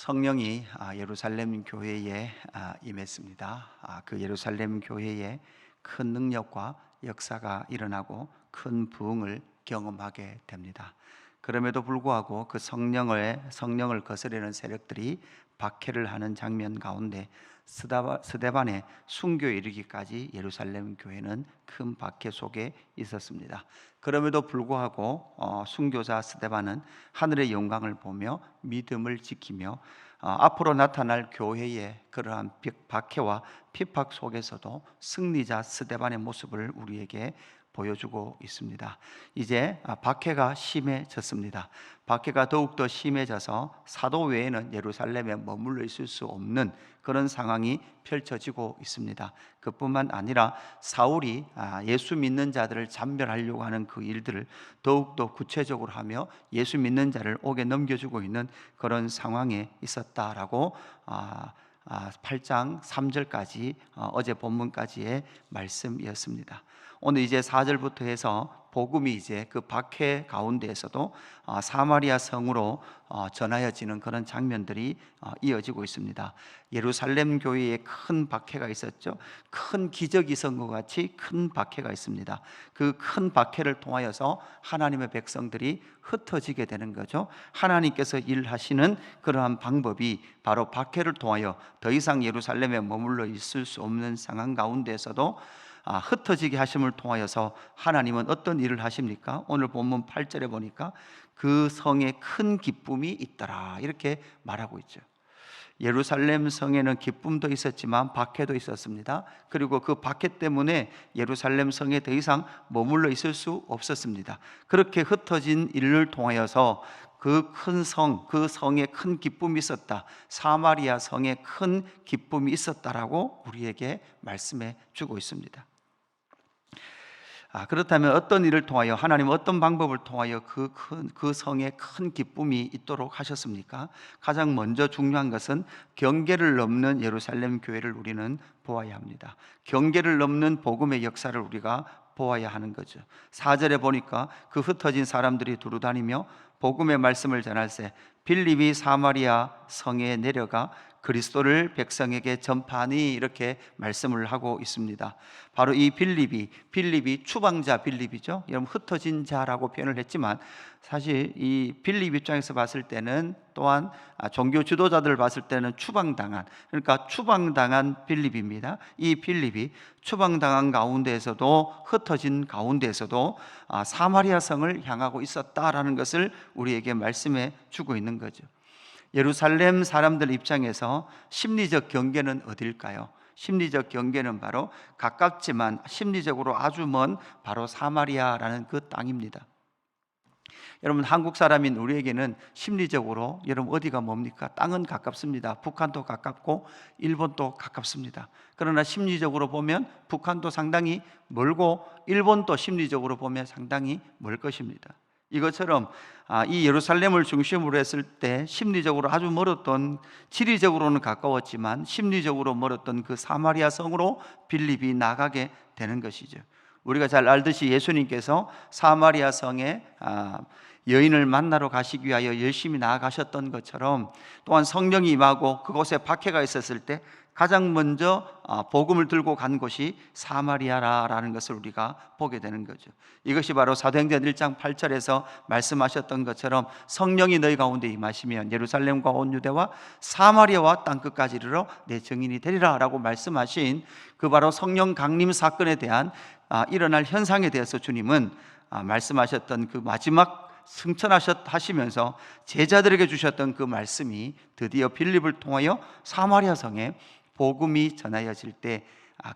성령이 예루살렘 교회에 임했습니다. 그 예루살렘 교회에 큰 능력과 역사가 일어나고 큰 부흥을 경험하게 됩니다. 그럼에도 불구하고 그 성령을 거스르는 세력들이 박해를 하는 장면 가운데 스데반의 순교에 이르기까지 예루살렘 교회는 큰 박해 속에 있었습니다. 그럼에도 불구하고 순교자 스데반은 하늘의 영광을 보며 믿음을 지키며 앞으로 나타날 교회의 그러한 박해와 핍박 속에서도 승리자 스데반의 모습을 우리에게 보여주고 있습니다. 이제 박해가 심해졌습니다. 박해가 더욱더 심해져서 사도 외에는 예루살렘에 머물러 있을 수 없는 그런 상황이 펼쳐지고 있습니다. 그뿐만 아니라 사울이 예수 믿는 자들을 잔멸하려고 하는 그 일들을 더욱더 구체적으로 하며 예수 믿는 자를 옥에 넘겨주고 있는 그런 상황에 있었다라고 8장 3절까지 어제 본문까지의 말씀이었습니다. 오늘 이제 4절부터 해서 복음이 이제 그 박해 가운데에서도 사마리아 성으로 전하여지는 그런 장면들이 이어지고 있습니다. 예루살렘 교회에 큰 박해가 있었죠. 큰 기적이 있은 것 같이 큰 박해가 있습니다. 그 큰 박해를 통하여서 하나님의 백성들이 흩어지게 되는 거죠. 하나님께서 일하시는 그러한 방법이 바로 박해를 통하여 더 이상 예루살렘에 머물러 있을 수 없는 상황 가운데에서도 흩어지게 하심을 통하여서 하나님은 어떤 일을 하십니까? 오늘 본문 8절에 보니까 그 성에 큰 기쁨이 있더라 이렇게 말하고 있죠. 예루살렘 성에는 기쁨도 있었지만 박해도 있었습니다. 그리고 그 박해 때문에 예루살렘 성에 더 이상 머물러 있을 수 없었습니다. 그렇게 흩어진 일을 통하여서 그 큰 성, 그 성에 큰 기쁨이 있었다. 사마리아 성에 큰 기쁨이 있었다라고 우리에게 말씀해 주고 있습니다. 그렇다면 어떤 일을 통하여 하나님은 어떤 방법을 통하여 그 성에 큰 기쁨이 있도록 하셨습니까? 가장 먼저 중요한 것은 경계를 넘는 예루살렘 교회를 우리는 보아야 합니다. 경계를 넘는 복음의 역사를 우리가 보아야 하는 거죠. 4절에 보니까 그 흩어진 사람들이 두루다니며 복음의 말씀을 전할세 빌립이 사마리아 성에 내려가 그리스도를 백성에게 전파하니 이렇게 말씀을 하고 있습니다. 바로 이 빌립이 추방자 빌립이죠. 여러분 흩어진 자라고 표현을 했지만 사실 이 빌립 입장에서 봤을 때는 또한 종교 지도자들을 봤을 때는 그러니까 추방당한 빌립입니다. 이 빌립이 추방당한 가운데에서도 흩어진 가운데에서도 사마리아 성을 향하고 있었다라는 것을 우리에게 말씀해 주고 있는 거죠. 예루살렘 사람들 입장에서 심리적 경계는 어딜까요? 심리적 경계는 바로 가깝지만 심리적으로 아주 먼 바로 사마리아라는 그 땅입니다. 여러분 한국 사람인 우리에게는 심리적으로 여러분 어디가 뭡니까? 땅은 가깝습니다. 북한도 가깝고 일본도 가깝습니다. 그러나 심리적으로 보면 북한도 상당히 멀고 일본도 심리적으로 보면 상당히 멀 것입니다. 이것처럼 이 예루살렘을 중심으로 했을 때 심리적으로 아주 멀었던, 지리적으로는 가까웠지만 심리적으로 멀었던 그 사마리아 성으로 빌립이 나가게 되는 것이죠. 우리가 잘 알듯이 예수님께서 사마리아 성에 여인을 만나러 가시기 위하여 열심히 나아가셨던 것처럼 또한 성령이 임하고 그곳에 박해가 있었을 때 가장 먼저 복음을 들고 간 곳이 사마리아라는 것을 우리가 보게 되는 거죠. 이것이 바로 사도행전 1장 8절에서 말씀하셨던 것처럼 성령이 너희 가운데 임하시면 예루살렘과 온 유대와 사마리아와 땅끝까지 이르러 내 증인이 되리라 라고 말씀하신 그 바로 성령 강림 사건에 대한 일어날 현상에 대해서 주님은 말씀하셨던 그 마지막 승천하시면서 제자들에게 주셨던 그 말씀이 드디어 빌립을 통하여 사마리아 성에 복음이 전하여질 때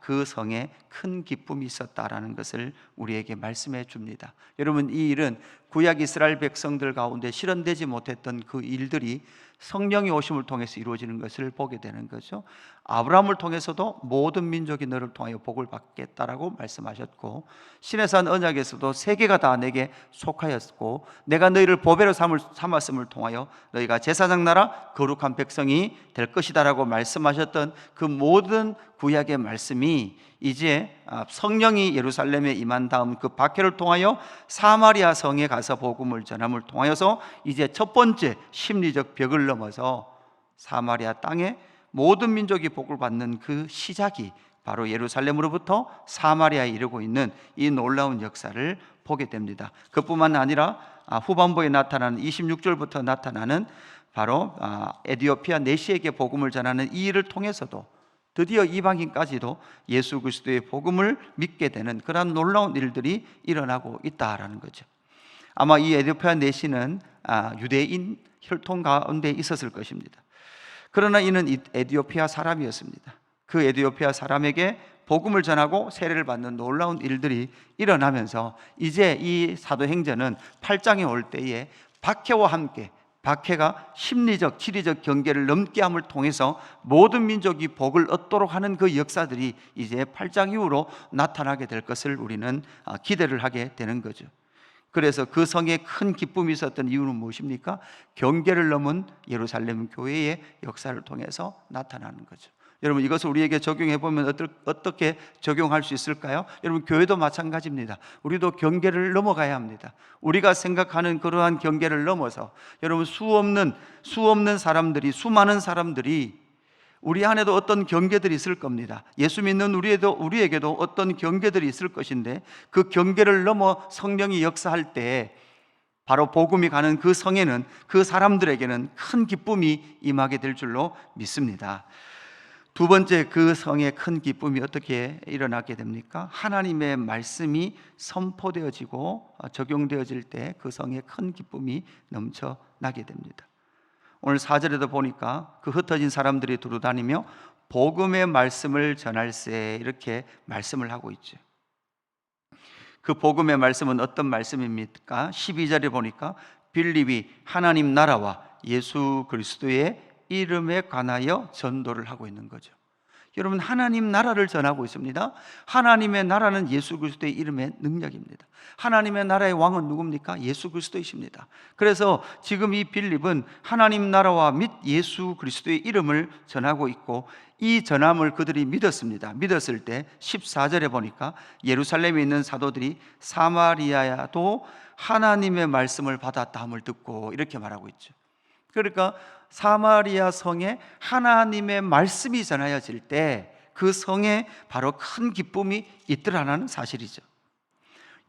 그 성에 큰 기쁨이 있었다라는 것을 우리에게 말씀해 줍니다. 여러분 이 일은 구약 이스라엘 백성들 가운데 실현되지 못했던 그 일들이 성령의 오심을 통해서 이루어지는 것을 보게 되는 거죠. 아브라함을 통해서도 모든 민족이 너를 통하여 복을 받겠다라고 말씀하셨고 신의 산 언약에서도 세계가 다 내게 속하였고 내가 너희를 보배로 삼았음을 통하여 너희가 제사장 나라 거룩한 백성이 될 것이다라고 말씀하셨던 그 모든 구약의 말씀이 이제 성령이 예루살렘에 임한 다음 그 박해를 통하여 사마리아 성에 가서 복음을 전함을 통하여서 이제 첫 번째 심리적 벽을 넘어서 사마리아 땅에 모든 민족이 복을 받는 그 시작이 바로 예루살렘으로부터 사마리아에 이르고 있는 이 놀라운 역사를 보게 됩니다. 그뿐만 아니라 후반부에 나타나는 26절부터 나타나는 바로 에디오피아 내시에게 복음을 전하는 이 일을 통해서도 드디어 이방인까지도 예수 그리스도의 복음을 믿게 되는 그런 놀라운 일들이 일어나고 있다라는 거죠. 아마 이 에디오피아 내시는 유대인 혈통 가운데 있었을 것입니다. 그러나 이는 에디오피아 사람이었습니다. 그 에디오피아 사람에게 복음을 전하고 세례를 받는 놀라운 일들이 일어나면서 이제 이 사도행전은 8장에 올 때에 박해와 함께, 박해가 심리적, 지리적 경계를 넘게 함을 통해서 모든 민족이 복을 얻도록 하는 그 역사들이 이제 8장 이후로 나타나게 될 것을 우리는 기대를 하게 되는 거죠. 그래서 그 성에 큰 기쁨이 있었던 이유는 무엇입니까? 경계를 넘은 예루살렘 교회의 역사를 통해서 나타나는 거죠. 여러분, 이것을 우리에게 적용해 보면 어떻게 적용할 수 있을까요? 여러분, 교회도 마찬가지입니다. 우리도 경계를 넘어가야 합니다. 우리가 생각하는 그러한 경계를 넘어서 여러분, 수없는 사람들이, 수많은 사람들이 우리 안에도 어떤 경계들이 있을 겁니다. 예수 믿는 우리에게도 어떤 경계들이 있을 것인데, 그 경계를 넘어 성령이 역사할 때 바로 복음이 가는 그 성에는, 그 사람들에게는 큰 기쁨이 임하게 될 줄로 믿습니다. 두 번째, 그 성의 큰 기쁨이 어떻게 일어나게 됩니까? 하나님의 말씀이 선포되어지고 적용되어질 때 그 성의 큰 기쁨이 넘쳐나게 됩니다. 오늘 4절에도 보니까 그 흩어진 사람들이 두루다니며 복음의 말씀을 전할세, 이렇게 말씀을 하고 있죠. 그 복음의 말씀은 어떤 말씀입니까? 12절에 보니까 빌립이 하나님 나라와 예수 그리스도의 이름에 관하여 전도를 하고 있는 거죠. 여러분, 하나님 나라를 전하고 있습니다. 하나님의 나라는 예수 그리스도의 이름의 능력입니다. 하나님의 나라의 왕은 누굽니까? 예수 그리스도이십니다. 그래서 지금 이 빌립은 하나님 나라와 및 예수 그리스도의 이름을 전하고 있고, 이 전함을 그들이 믿었습니다. 믿었을 때 14절에 보니까 예루살렘에 있는 사도들이 사마리아야도 하나님의 말씀을 받았다함을 듣고, 이렇게 말하고 있죠. 그러니까 사마리아 성에 하나님의 말씀이 전하여질 때 그 성에 바로 큰 기쁨이 있더라는 사실이죠.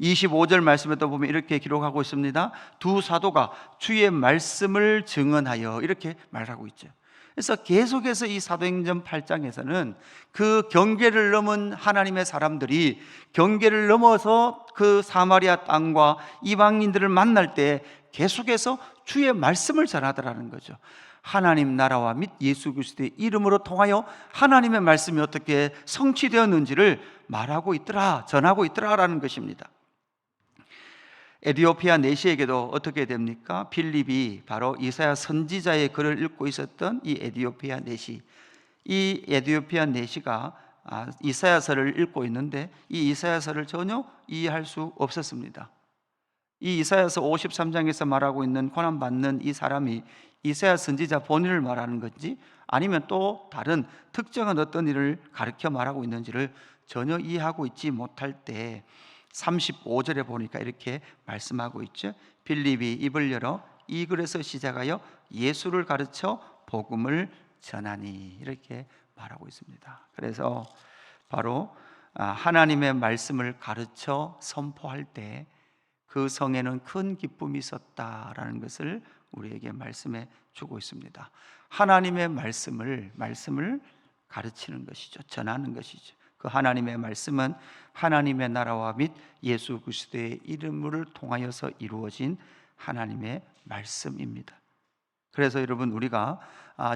25절 말씀에도 보면 이렇게 기록하고 있습니다. 두 사도가 주의 말씀을 증언하여, 이렇게 말하고 있죠. 그래서 계속해서 이 사도행전 8장에서는 그 경계를 넘은 하나님의 사람들이 경계를 넘어서 그 사마리아 땅과 이방인들을 만날 때 계속해서 주의 말씀을 전하더라는 거죠. 하나님 나라와 및 예수 그리스도의 이름으로 통하여 하나님의 말씀이 어떻게 성취되었는지를 말하고 있더라, 전하고 있더라라는 것입니다. 에디오피아 내시에게도 어떻게 됩니까? 빌립이 바로 이사야 선지자의 글을 읽고 있었던 이 에디오피아 내시, 이 에디오피아 내시가 이사야서를 읽고 있는데 이 이사야서를 전혀 이해할 수 없었습니다. 이 이사야서 53장에서 말하고 있는 고난받는 이 사람이 이사야 선지자 본인을 말하는 건지, 아니면 또 다른 특정한 어떤 일을 가르쳐 말하고 있는지를 전혀 이해하고 있지 못할 때 35절에 보니까 이렇게 말씀하고 있죠. 빌립이 입을 열어 이 글에서 시작하여 예수를 가르쳐 복음을 전하니, 이렇게 말하고 있습니다. 그래서 바로 하나님의 말씀을 가르쳐 선포할 때 그 성에는 큰 기쁨이 있었다라는 것을 우리에게 말씀해 주고 있습니다. 하나님의 말씀을 가르치는 것이죠. 전하는 것이죠. 그 하나님의 말씀은 하나님의 나라와 및 예수 그리스도의 이름을 통하여서 이루어진 하나님의 말씀입니다. 그래서 여러분, 우리가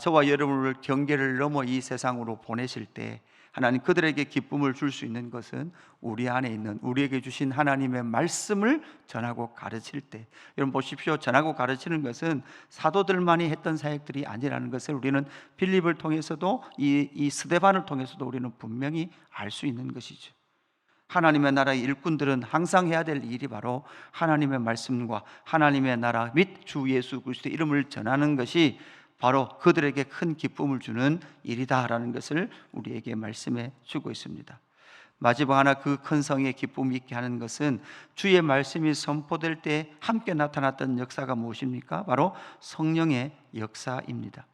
저와 여러분을 경계를 넘어 이 세상으로 보내실 때 하나님 그들에게 기쁨을 줄 수 있는 것은 우리 안에 있는, 우리에게 주신 하나님의 말씀을 전하고 가르칠 때, 여러분 보십시오. 전하고 가르치는 것은 사도들만이 했던 사역들이 아니라는 것을 우리는 빌립을 통해서도 이 스데반을 통해서도 우리는 분명히 알 수 있는 것이죠. 하나님의 나라의 일꾼들은 항상 해야 될 일이 바로 하나님의 말씀과 하나님의 나라 및 주 예수 그리스도의 이름을 전하는 것이 바로 그들에게 큰 기쁨을 주는 일이다라는 것을 우리에게 말씀해 주고 있습니다. 마지막 하나, 그 큰 성에 기쁨이 있게 하는 것은 주의 말씀이 선포될 때 함께 나타났던 역사가 무엇입니까? 바로 성령의 역사입니다.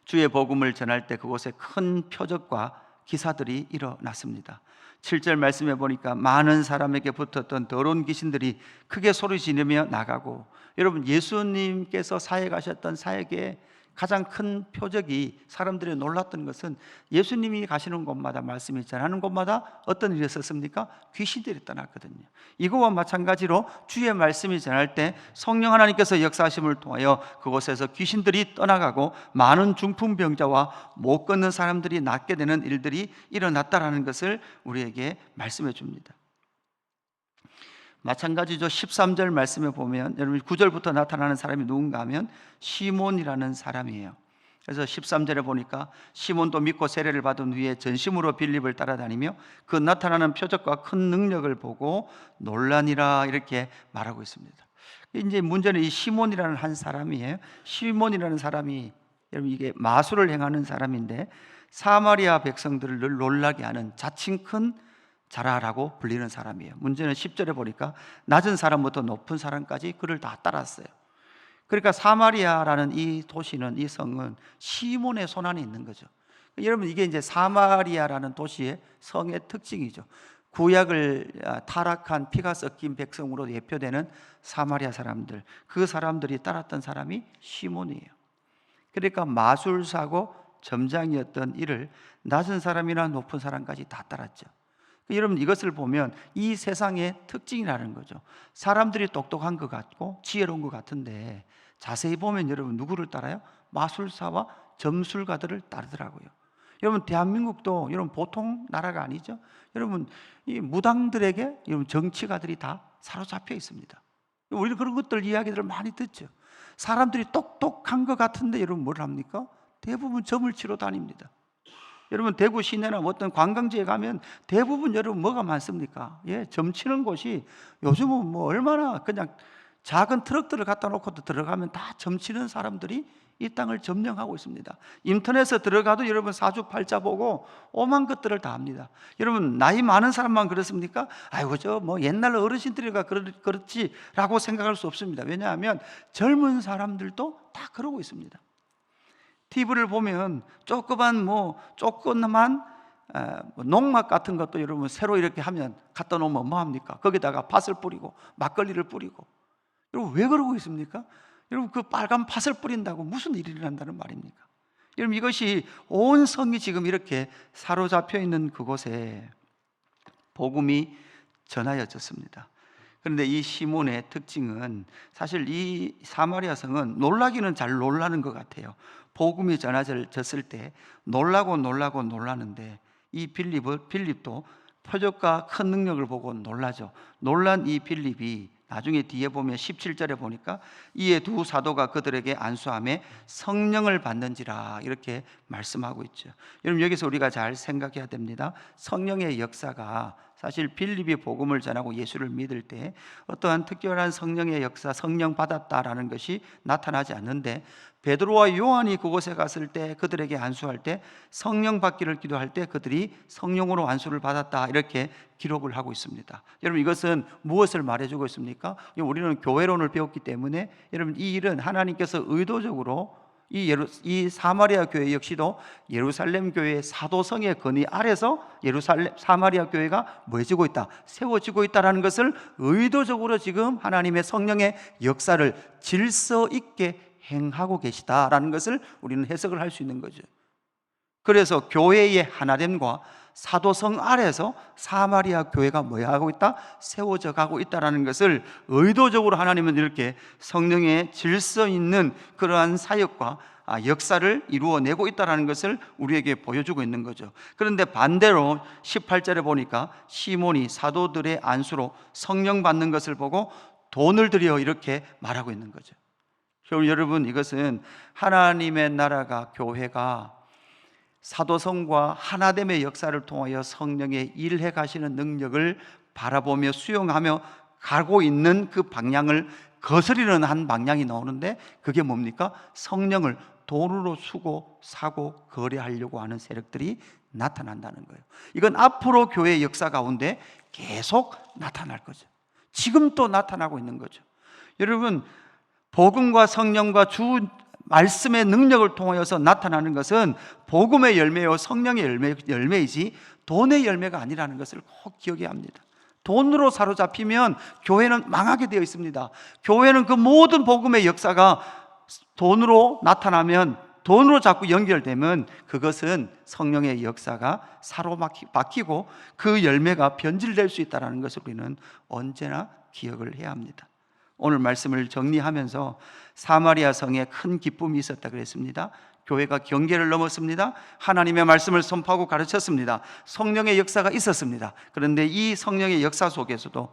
주의 복음을 전할 때 그곳에 큰 표적과 기사들이 일어났습니다. 7절 말씀해 보니까 많은 사람에게 붙었던 더러운 귀신들이 크게 소리 지르며 나가고, 여러분 예수님께서 사역하셨던 사역에 가장 큰 표적이, 사람들이 놀랐던 것은 예수님이 가시는 곳마다, 말씀이 전하는 곳마다 어떤 일이 있었습니까? 귀신들이 떠났거든요. 이거와 마찬가지로 주의 말씀이 전할 때 성령 하나님께서 역사하심을 통하여 그곳에서 귀신들이 떠나가고 많은 중풍병자와 못 걷는 사람들이 낫게 되는 일들이 일어났다라는 것을 우리에게 말씀해 줍니다. 마찬가지죠. 13절 말씀에 보면, 여러분 9절부터 나타나는 사람이 누군가 하면 시몬이라는 사람이에요. 그래서 13절에 보니까 시몬도 믿고 세례를 받은 후에 전심으로 빌립을 따라다니며 그 나타나는 표적과 큰 능력을 보고 놀라니라, 이렇게 말하고 있습니다. 이제 문제는 이 시몬이라는 한 사람이에요. 시몬이라는 사람이, 여러분 이게 마술을 행하는 사람인데 사마리아 백성들을 늘 놀라게 하는 자칭 큰 자라라고 불리는 사람이에요. 문제는 10절에 보니까 낮은 사람부터 높은 사람까지 그를 다 따랐어요. 그러니까 사마리아라는 이 도시는, 이 성은 시몬의 손안에 있는 거죠. 여러분 이게 이제 사마리아라는 도시의 성의 특징이죠. 구약을 타락한 피가 섞인 백성으로 대표되는 사마리아 사람들, 그 사람들이 따랐던 사람이 시몬이에요. 그러니까 마술사고 점장이었던 이를 낮은 사람이나 높은 사람까지 다 따랐죠. 여러분 이것을 보면 이 세상의 특징이라는 거죠. 사람들이 똑똑한 것 같고 지혜로운 것 같은데 자세히 보면 여러분 누구를 따라요? 마술사와 점술가들을 따르더라고요. 여러분 대한민국도 여러분 보통 나라가 아니죠. 여러분 이 무당들에게 여러분 정치가들이 다 사로잡혀 있습니다. 우리는 그런 것들 이야기들을 많이 듣죠. 사람들이 똑똑한 것 같은데 여러분 뭘 합니까? 대부분 점을 치러 다닙니다. 여러분 대구 시내나 어떤 관광지에 가면 대부분 여러분 뭐가 많습니까? 점 치는 곳이 요즘은 뭐 얼마나, 그냥 작은 트럭들을 갖다 놓고도 들어가면 다 점 치는 사람들이 이 땅을 점령하고 있습니다. 인터넷에 들어가도 여러분 사주팔자 보고 오만 것들을 다 합니다. 여러분 나이 많은 사람만 그렇습니까? 아이고 저 뭐 옛날 어르신들이가 그렇지라고 생각할 수 없습니다. 왜냐하면 젊은 사람들도 다 그러고 있습니다. TV를 보면 조그만 농막 같은 것도 여러분 새로 이렇게 하면 갖다 놓으면 뭐합니까? 거기다가 팥을 뿌리고 막걸리를 뿌리고. 여러분 왜 그러고 있습니까? 여러분 그 빨간 팥을 뿌린다고 무슨 일이 일어난다는 말입니까? 여러분 이것이 온 성이 지금 이렇게 사로잡혀 있는 그곳에 복음이 전하여졌습니다. 그런데 이 시몬의 특징은, 사실 이 사마리아 성은 놀라기는 잘 놀라는 것 같아요. 복음이 전해졌을 때 놀라는데 이 빌립도 표적과 큰 능력을 보고 놀라죠. 놀란 이 빌립이 나중에 뒤에 보면 17절에 보니까 이에 두 사도가 그들에게 안수하며 성령을 받는지라, 이렇게 말씀하고 있죠. 여러분 여기서 우리가 잘 생각해야 됩니다. 성령의 역사가, 사실 빌립이 복음을 전하고 예수를 믿을 때 어떠한 특별한 성령의 역사, 성령 받았다라는 것이 나타나지 않는데, 베드로와 요한이 그곳에 갔을 때, 그들에게 안수할 때, 성령 받기를 기도할 때 그들이 성령으로 안수를 받았다, 이렇게 기록을 하고 있습니다. 여러분 이것은 무엇을 말해주고 있습니까? 우리는 교회론을 배웠기 때문에 여러분 이 일은 하나님께서 의도적으로 이 사마리아 교회 역시도 예루살렘 교회의 사도성의 건의 아래서 사마리아 교회가 뭐해지고 있다, 세워지고 있다는 것을 의도적으로 지금 하나님의 성령의 역사를 질서 있게 행하고 계시다라는 것을 우리는 해석을 할 수 있는 거죠. 그래서 교회의 하나됨과 사도성 아래서 사마리아 교회가 뭐하고 있다? 세워져 가고 있다는 것을 의도적으로 하나님은 이렇게 성령의 질서 있는 그러한 사역과 역사를 이루어내고 있다는 것을 우리에게 보여주고 있는 거죠. 그런데 반대로 18절에 보니까 시몬이 사도들의 안수로 성령 받는 것을 보고 돈을 들여, 이렇게 말하고 있는 거죠. 여러분 이것은 하나님의 나라가, 교회가 사도성과 하나됨의 역사를 통하여 성령의 일해 가시는 능력을 바라보며 수용하며 가고 있는 그 방향을 거스리는 한 방향이 나오는데, 그게 뭡니까? 성령을 돈으로 수고 사고 거래하려고 하는 세력들이 나타난다는 거예요. 이건 앞으로 교회의 역사 가운데 계속 나타날 거죠. 지금 또 나타나고 있는 거죠. 여러분 복음과 성령과 주 말씀의 능력을 통하여서 나타나는 것은 복음의 열매요 성령의 열매이지 돈의 열매가 아니라는 것을 꼭 기억해야 합니다. 돈으로 사로잡히면 교회는 망하게 되어 있습니다. 교회는 그 모든 복음의 역사가 돈으로 나타나면, 돈으로 자꾸 연결되면 그것은 성령의 역사가 사로막히고 그 열매가 변질될 수 있다는 것을 우리는 언제나 기억을 해야 합니다. 오늘 말씀을 정리하면서 사마리아 성에 큰 기쁨이 있었다 그랬습니다. 교회가 경계를 넘었습니다. 하나님의 말씀을 선포하고 가르쳤습니다. 성령의 역사가 있었습니다. 그런데 이 성령의 역사 속에서도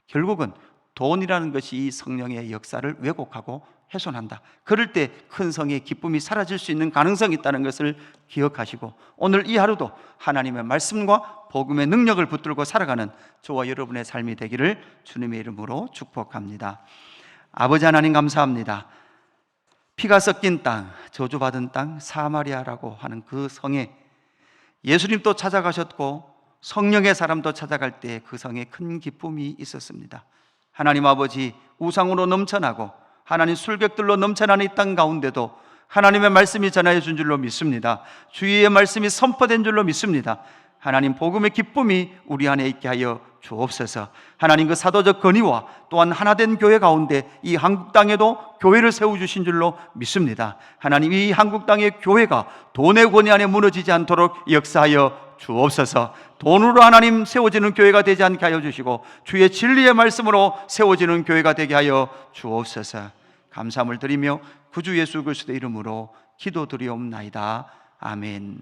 결국은 돈이라는 것이 이 성령의 역사를 왜곡하고 훼손한다. 그럴 때 큰 성의 기쁨이 사라질 수 있는 가능성이 있다는 것을 기억하시고, 오늘 이 하루도 하나님의 말씀과 복음의 능력을 붙들고 살아가는 저와 여러분의 삶이 되기를 주님의 이름으로 축복합니다. 아버지 하나님, 감사합니다. 피가 섞인 땅, 저주받은 땅 사마리아라고 하는 그 성에 예수님도 찾아가셨고 성령의 사람도 찾아갈 때 그 성에 큰 기쁨이 있었습니다. 하나님 아버지, 우상으로 넘쳐나고 하나님 술객들로 넘쳐나는 이 땅 가운데도 하나님의 말씀이 전하여 준 줄로 믿습니다. 주의 말씀이 선포된 줄로 믿습니다. 하나님, 복음의 기쁨이 우리 안에 있게 하여 주옵소서. 하나님, 그 사도적 건의와 또한 하나된 교회 가운데 이 한국 땅에도 교회를 세워주신 줄로 믿습니다. 하나님, 이 한국 땅의 교회가 돈의 권위 안에 무너지지 않도록 역사하여 주옵소서. 돈으로 하나님 세워지는 교회가 되지 않게 하여 주시고 주의 진리의 말씀으로 세워지는 교회가 되게 하여 주옵소서. 감사함을 드리며 구주 예수 그리스도의 이름으로 기도드리옵나이다. 아멘.